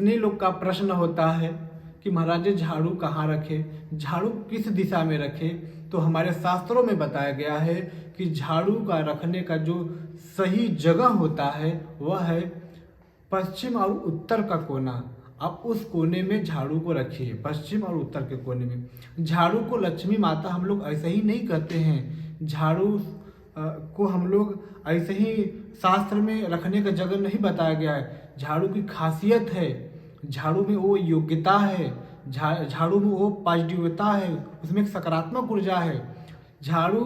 इन्हीं लोग का प्रश्न होता है कि महाराज जी झाड़ू कहाँ रखे, झाड़ू किस दिशा में रखे। तो हमारे शास्त्रों में बताया गया है कि झाड़ू का रखने का जो सही जगह होता है वह है पश्चिम और उत्तर का कोना। आप उस कोने में झाड़ू को रखिए, पश्चिम और उत्तर के कोने में। झाड़ू को लक्ष्मी माता हम लोग ऐसे ही नहीं कहते हैं। झाड़ू को हम लोग ऐसे ही शास्त्र में रखने का जगह नहीं बताया गया है। झाड़ू की खासियत है, झाड़ू में वो योग्यता है, झाड़ू में वो पॉजिटिवता है, उसमें एक सकारात्मक ऊर्जा है। झाड़ू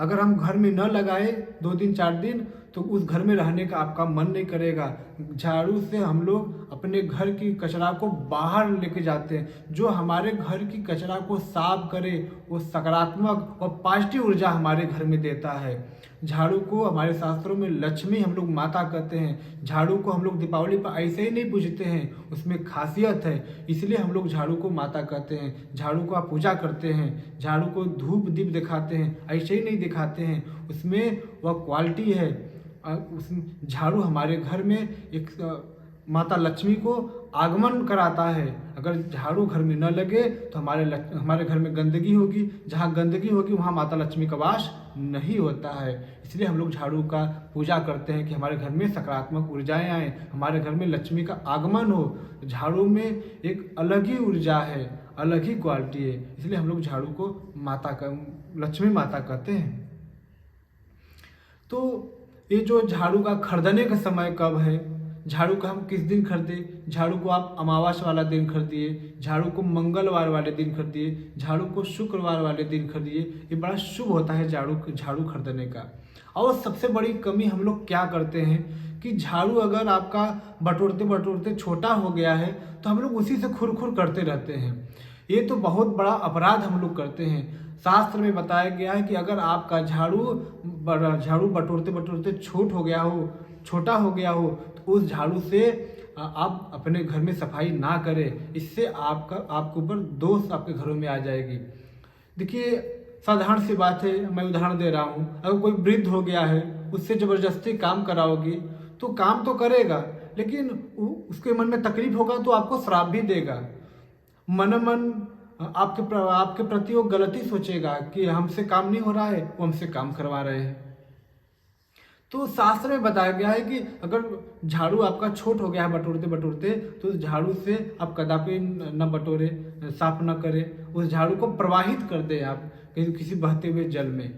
अगर हम घर में न लगाए 2 दिन 4 दिन तो उस घर में रहने का आपका मन नहीं करेगा। झाड़ू से हम लोग अपने घर की कचरा को बाहर लेके जाते हैं। जो हमारे घर की कचरा को साफ करे वो सकारात्मक और पॉजिटिव ऊर्जा हमारे घर में देता है। झाड़ू को हमारे शास्त्रों में लक्ष्मी हम लोग माता कहते हैं। झाड़ू को हम लोग दीपावली पर ऐसे ही नहीं पूजते हैं, उसमें खासियत है, इसलिए हम लोग झाड़ू को माता कहते हैं। झाड़ू को आप पूजा करते हैं, झाड़ू को धूप दीप दिखाते हैं, ऐसे ही नहीं दिखाते हैं, उसमें वह क्वालिटी है। उस झाड़ू हमारे घर में एक माता लक्ष्मी को आगमन कराता है। अगर झाड़ू घर में न लगे तो हमारे घर में गंदगी होगी, जहाँ गंदगी होगी वहाँ माता लक्ष्मी का वास नहीं होता है। इसलिए हम लोग झाड़ू का पूजा करते हैं कि हमारे घर में सकारात्मक ऊर्जाएं आए, हमारे घर में लक्ष्मी का आगमन हो। झाड़ू में एक अलग ही ऊर्जा है, अलग ही क्वालिटी है, इसलिए हम लोग झाड़ू को लक्ष्मी माता कहते हैं। तो ये जो झाड़ू का खरीदने का समय कब है, झाड़ू का हम किस दिन खरीदें। झाड़ू को आप अमावस वाला दिन खरीदिए, झाड़ू को मंगलवार वाले दिन खरीदिए, झाड़ू को शुक्रवार वाले दिन खरीदिए। ये बड़ा शुभ होता है झाड़ू खरीदने का। और सबसे बड़ी कमी हम लोग क्या करते हैं कि झाड़ू अगर आपका बटोरते बटोरते छोटा हो गया है तो हम लोग उसी से खुर करते रहते हैं। ये तो बहुत बड़ा अपराध हम लोग करते हैं। शास्त्र में बताया गया है कि अगर आपका झाड़ू बटोरते बटोरते छोटा हो गया हो तो उस झाड़ू से आप अपने घर में सफाई ना करें। इससे आपके ऊपर दोष आपके घरों में आ जाएगी। देखिए साधारण सी बात है, मैं उदाहरण दे रहा हूँ। अगर कोई वृद्ध हो गया है, उससे ज़बरदस्ती काम कराओगी तो काम तो करेगा, लेकिन उसके मन में तकलीफ होगा तो आपको श्राप भी देगा। मन आपके प्रति वो गलती सोचेगा कि हमसे काम नहीं हो रहा है, वो हमसे काम करवा रहे हैं। तो शास्त्र में बताया गया है कि अगर झाड़ू आपका छोट हो गया है बटोरते बटोरते तो उस झाड़ू से आप कदापि न बटोरे, साफ न करें। उस झाड़ू को प्रवाहित कर दें आप किसी बहते हुए जल में।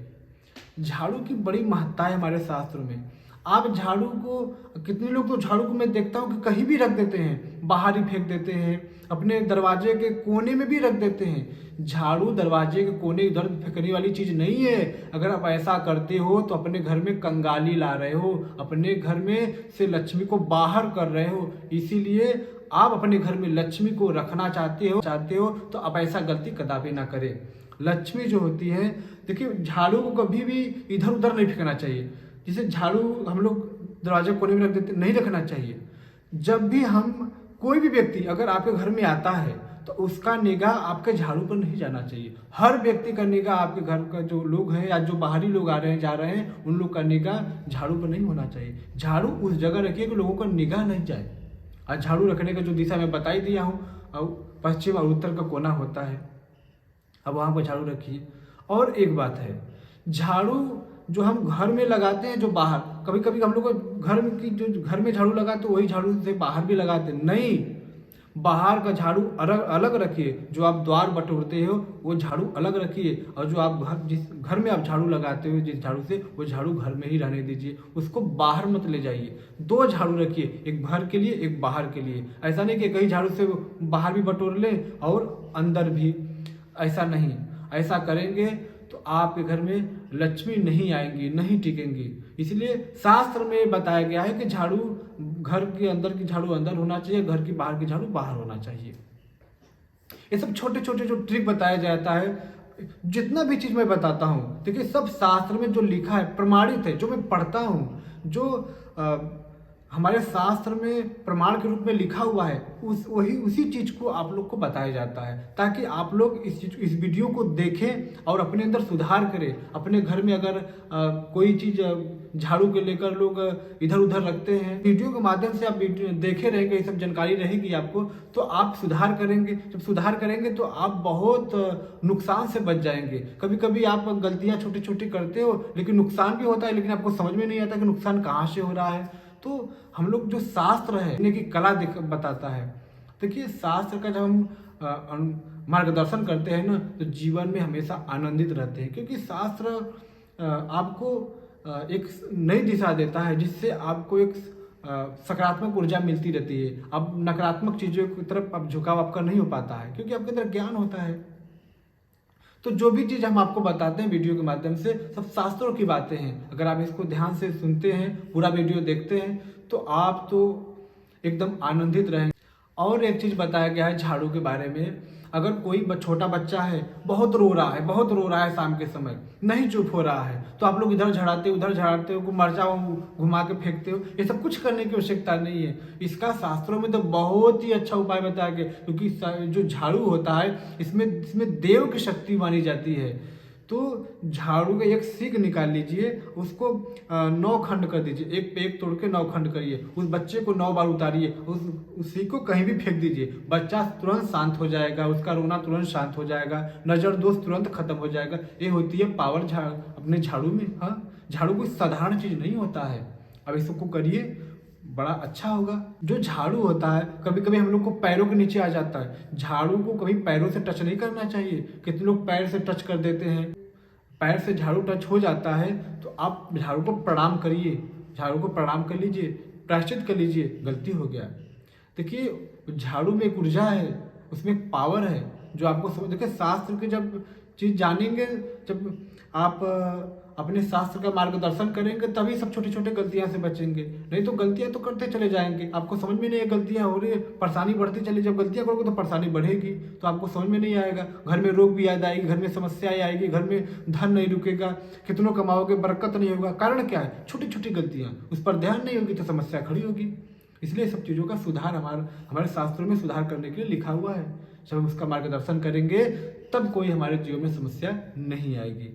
झाड़ू की बड़ी महत्ता है हमारे शास्त्रों में। आप झाड़ू को, कितने लोग तो झाड़ू को मैं देखता हूँ कि कहीं भी रख देते हैं, बाहर ही फेंक देते हैं, अपने दरवाजे के कोने में भी रख देते हैं। झाड़ू दरवाजे के कोने इधर फेंकने वाली चीज़ नहीं है। अगर आप ऐसा करते हो तो अपने घर में कंगाली ला रहे हो, अपने घर में से लक्ष्मी को बाहर कर रहे हो। इसीलिए आप अपने घर में लक्ष्मी को रखना चाहते हो तो आप ऐसा गलती कदापि ना करें। लक्ष्मी जो होती है, देखिए झाड़ू को कभी भी इधर उधर नहीं फेंकना चाहिए। जैसे झाड़ू हम लोग दरवाजे कोने में रख देते, नहीं रखना चाहिए। जब भी कोई भी व्यक्ति अगर आपके घर में आता है तो उसका निगाह आपके झाड़ू पर नहीं जाना चाहिए। हर व्यक्ति का निगाह, आपके घर का जो लोग हैं या जो बाहरी लोग आ रहे हैं जा रहे हैं, उन लोग का निगाह झाड़ू पर नहीं होना चाहिए। झाड़ू उस जगह रखिए कि लोगों का निगाह नहीं जाए। और झाड़ू रखने का जो दिशा मैं बता ही दिया हूँ, और पश्चिम और उत्तर का कोना होता है, अब वहाँ पर झाड़ू रखिए। और एक बात है, झाड़ू जो हम घर में लगाते हैं, जो बाहर, कभी कभी हम लोग घर में झाड़ू लगाते तो वही झाड़ू से बाहर भी लगाते नहीं। बाहर का झाड़ू अलग रखिए, जो आप द्वार बटोरते हो वो झाड़ू अलग रखिए, और जो आप जिस घर में आप झाड़ू लगाते हो जिस झाड़ू से, वो झाड़ू घर में ही रहने दीजिए, उसको बाहर मत ले जाइए। 2 झाड़ू रखिए, एक घर के लिए एक बाहर के लिए। ऐसा नहीं कि कहीं झाड़ू से बाहर भी बटोर लें और अंदर भी, ऐसा नहीं। ऐसा करेंगे तो आपके घर में लक्ष्मी नहीं आएंगी, नहीं टिकेंगी। इसलिए शास्त्र में बताया गया है कि झाड़ू घर के अंदर की झाड़ू अंदर होना चाहिए, घर की बाहर की झाड़ू बाहर होना चाहिए। ये सब छोटे छोटे जो ट्रिक बताया जाता है, जितना भी चीज मैं बताता हूँ, देखिए सब शास्त्र में जो लिखा है प्रमाणित है। जो मैं पढ़ता हूँ, जो हमारे शास्त्र में प्रमाण के रूप में लिखा हुआ है, उसी चीज को आप लोग को बताया जाता है, ताकि आप लोग इस वीडियो को देखें और अपने अंदर सुधार करें। अपने घर में अगर कोई चीज झाड़ू के लेकर लोग इधर उधर रखते हैं। वीडियो के माध्यम से आप देखे रहेंगे, ये सब जानकारी रहेगी आपको, तो आप सुधार करेंगे। जब सुधार करेंगे तो आप बहुत नुकसान से बच जाएंगे। कभी कभी आप गलतियां छोटी छोटी करते हो लेकिन नुकसान भी होता है, लेकिन आपको समझ में नहीं आता कि नुकसान कहाँ से हो रहा है। तो हम लोग जो शास्त्र है की कला बताता है। देखिए, शास्त्र का जब हम मार्गदर्शन करते हैं ना, तो जीवन में हमेशा आनंदित रहते हैं, क्योंकि शास्त्र आपको एक नई दिशा देता है, जिससे आपको एक सकारात्मक ऊर्जा मिलती रहती है। अब नकारात्मक चीज़ों की तरफ अब झुकाव आपका नहीं हो पाता है, क्योंकि आपके अंदर ज्ञान होता है। तो जो भी चीज़ हम आपको बताते हैं वीडियो के माध्यम से, सब शास्त्रों की बातें हैं। अगर आप इसको ध्यान से सुनते हैं, पूरा वीडियो देखते हैं, तो आप तो एकदम आनंदित रहेंगे। और एक चीज़ बताया गया है झाड़ू के बारे में, अगर कोई छोटा बच्चा है, बहुत रो रहा है शाम के समय, नहीं चुप हो रहा है, तो आप लोग इधर झाड़ाते हो उधर झाड़ाते हो, मरचा घुमा के फेंकते हो, ये सब कुछ करने की आवश्यकता नहीं है। इसका शास्त्रों में तो बहुत ही अच्छा उपाय बताया गया, क्योंकि जो झाड़ू होता है इसमें देव की शक्ति मानी जाती है। तो झाड़ू का एक सीख निकाल लीजिए, उसको 9 खंड कर दीजिए, एक पे एक तोड़ के 9 खंड करिए, उस बच्चे को 9 बार उतारिए, उस सीख को कहीं भी फेंक दीजिए, बच्चा तुरंत शांत हो जाएगा, उसका रोना तुरंत शांत हो जाएगा, नज़र दोष तुरंत खत्म हो जाएगा। ये होती है पावर अपने झाड़ू में। हाँ, झाड़ू कोई साधारण चीज़ नहीं होता है। अब इसको करिए, बड़ा अच्छा होगा। जो झाड़ू होता है, कभी कभी हम लोग को पैरों के नीचे आ जाता है। झाड़ू को कभी पैरों से टच नहीं करना चाहिए। कितने लोग पैर से टच कर देते हैं। पैर से झाड़ू टच हो जाता है तो आप झाड़ू को प्रणाम करिए, झाड़ू को प्रणाम कर लीजिए, प्रायश्चित कर लीजिए, गलती हो गया। देखिए, झाड़ू में एक ऊर्जा है, उसमें एक पावर है जो आपको समझ। देखिए, शास्त्र के जब चीज़ जानेंगे, जब आप अपने शास्त्र का मार्गदर्शन करेंगे, तभी सब छोटी छोटी गलतियां से बचेंगे। नहीं तो गलतियां तो करते चले जाएंगे, आपको समझ में नहीं है गलतियां हो रही है, परेशानी बढ़ती चली। जब गलतियां करोगे तो परेशानी बढ़ेगी, तो आपको समझ में नहीं आएगा। घर में रोग भी याद आएगी, घर में समस्याएं आएगी, घर में धन नहीं रुकेगा, कितनों कमाओगे बरकत नहीं होगा। कारण क्या है? छोटी छोटी गलतियां, उस पर ध्यान नहीं होगी तो समस्या खड़ी होगी। इसलिए सब चीज़ों का सुधार हमारे शास्त्रों में सुधार करने के लिए लिखा हुआ है। जब हम उसका मार्गदर्शन करेंगे तब कोई हमारे जीवन में समस्या नहीं आएगी।